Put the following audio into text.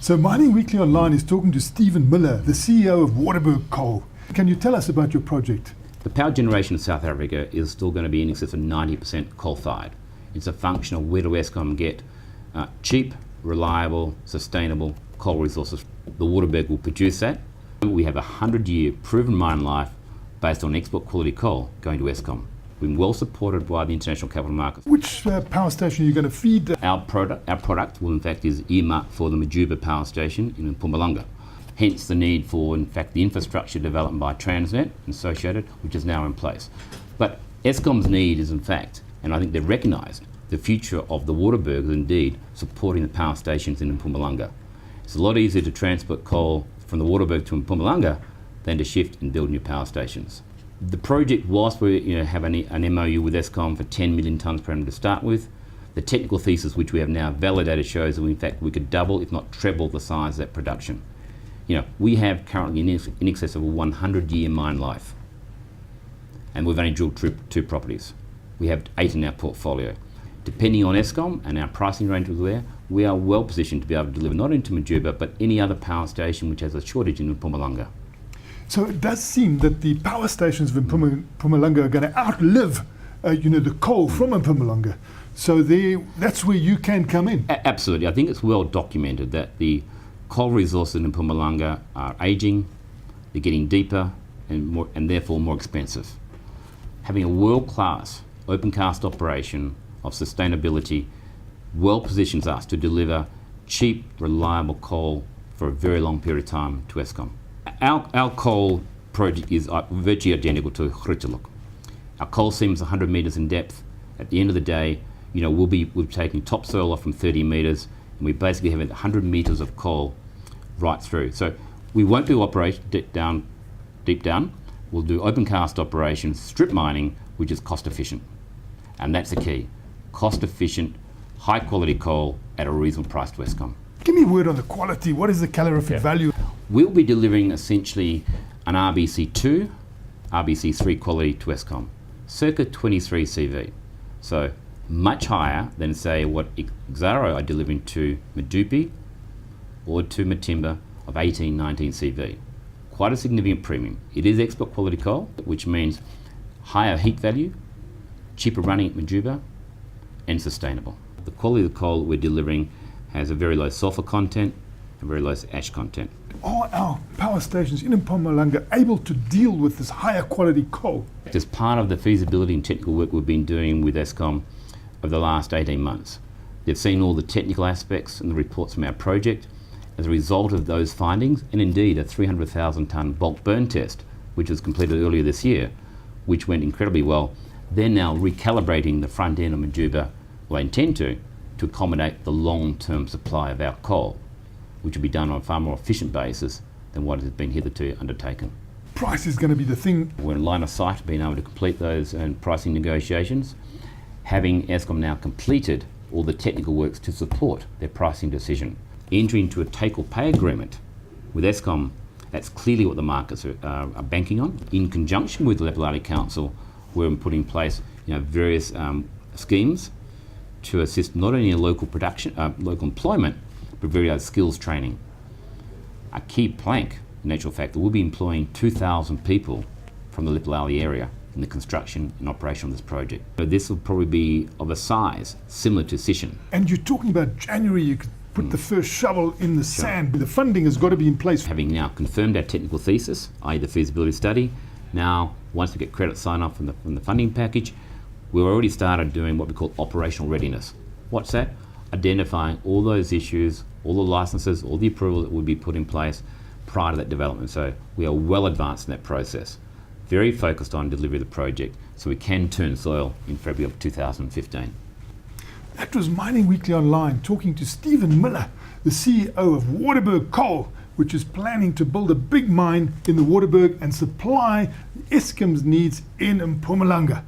So Mining Weekly Online is talking to Stephen Miller, the CEO of Waterberg Coal. Can you tell us about your project? The power generation of South Africa is still going to be in excess of 90% coal-fired. It's a function of where do Eskom get cheap, reliable, sustainable coal resources. The Waterberg will produce that. We have a 100-year proven mine life based on export quality coal going to Eskom. We've been well supported by the international capital markets. Which power station are you going to feed? Our product will in fact is earmarked for the Majuba power station in Mpumalanga. Hence the need for in fact the infrastructure development by Transnet associated, which is now in place. But Eskom's need is in fact, and I think they've recognised, the future of the Waterberg is indeed supporting the power stations in Mpumalanga. It's a lot easier to transport coal from the Waterberg to Mpumalanga than to shift and build new power stations. The project, whilst we have an MOU with Eskom for 10 million tonnes per annum to start with, the technical thesis which we have now validated shows that in fact we could double, if not treble, the size of that production. We have currently in excess of a 100-year mine life, and we've only drilled two properties. We have 8 in our portfolio. Depending on Eskom and our pricing range there, we are well positioned to be able to deliver not only to Majuba but any other power station which has a shortage in Mpumalanga. So it does seem that the power stations of Mpumalanga are going to outlive the coal from Mpumalanga. So that's where you can come in. Absolutely. I think it's well documented that the coal resources in Mpumalanga are ageing, they're getting deeper and therefore more expensive. Having a world-class open cast operation of sustainability well positions us to deliver cheap, reliable coal for a very long period of time to Eskom. Our coal project is virtually identical to Grootegeluk. Our coal seam is 100 metres in depth. At the end of the day, we're taking topsoil off from 30 metres, and we basically have 100 metres of coal right through. So we won't do operation deep down. We'll do open cast operations, strip mining, which is cost efficient. And that's the key. Cost efficient, high quality coal at a reasonable price to Eskom. Give me a word on the quality. What is the calorific value? We'll be delivering essentially an RBC2, RBC3 quality to Eskom, circa 23 CV. So much higher than say what Exxaro are delivering to Majuba or to Matimba of 18, 19 CV. Quite a significant premium. It is export quality coal, which means higher heat value, cheaper running at Majuba, and sustainable. The quality of the coal we're delivering has a very low sulfur content and very low ash content. Are our power stations in Mpumalanga able to deal with this higher quality coal? As part of the feasibility and technical work we've been doing with Eskom over the last 18 months, they've seen all the technical aspects and the reports from our project. As a result of those findings, and indeed a 300,000 tonne bulk burn test, which was completed earlier this year, which went incredibly well, they're now recalibrating the front end of Majuba, or intend to accommodate the long-term supply of our coal, which will be done on a far more efficient basis than what has been hitherto undertaken. Price is going to be the thing. We're in line of sight being able to complete those pricing negotiations, having Eskom now completed all the technical works to support their pricing decision. Entering into a take or pay agreement with Eskom, that's clearly what the markets are banking on. In conjunction with the Lephalale Council, we're putting in place various schemes to assist not only in local production, local employment, but various skills training. A key plank, in actual fact, that we'll be employing 2,000 people from the Lephalale area in the construction and operation of this project. So this will probably be of a size similar to Sishen. And you're talking about January, you could put the first shovel in the sand. The funding has got to be in place. Having now confirmed our technical thesis, i.e. the feasibility study, now once we get credit sign off from the funding package, we've already started doing what we call operational readiness. What's that? Identifying all those issues, all the licenses, all the approvals that would be put in place prior to that development. So we are well advanced in that process. Very focused on delivery of the project so we can turn soil in February of 2015. That was Mining Weekly Online talking to Stephen Miller, the CEO of Waterberg Coal, which is planning to build a big mine in the Waterberg and supply Eskom's needs in Mpumalanga.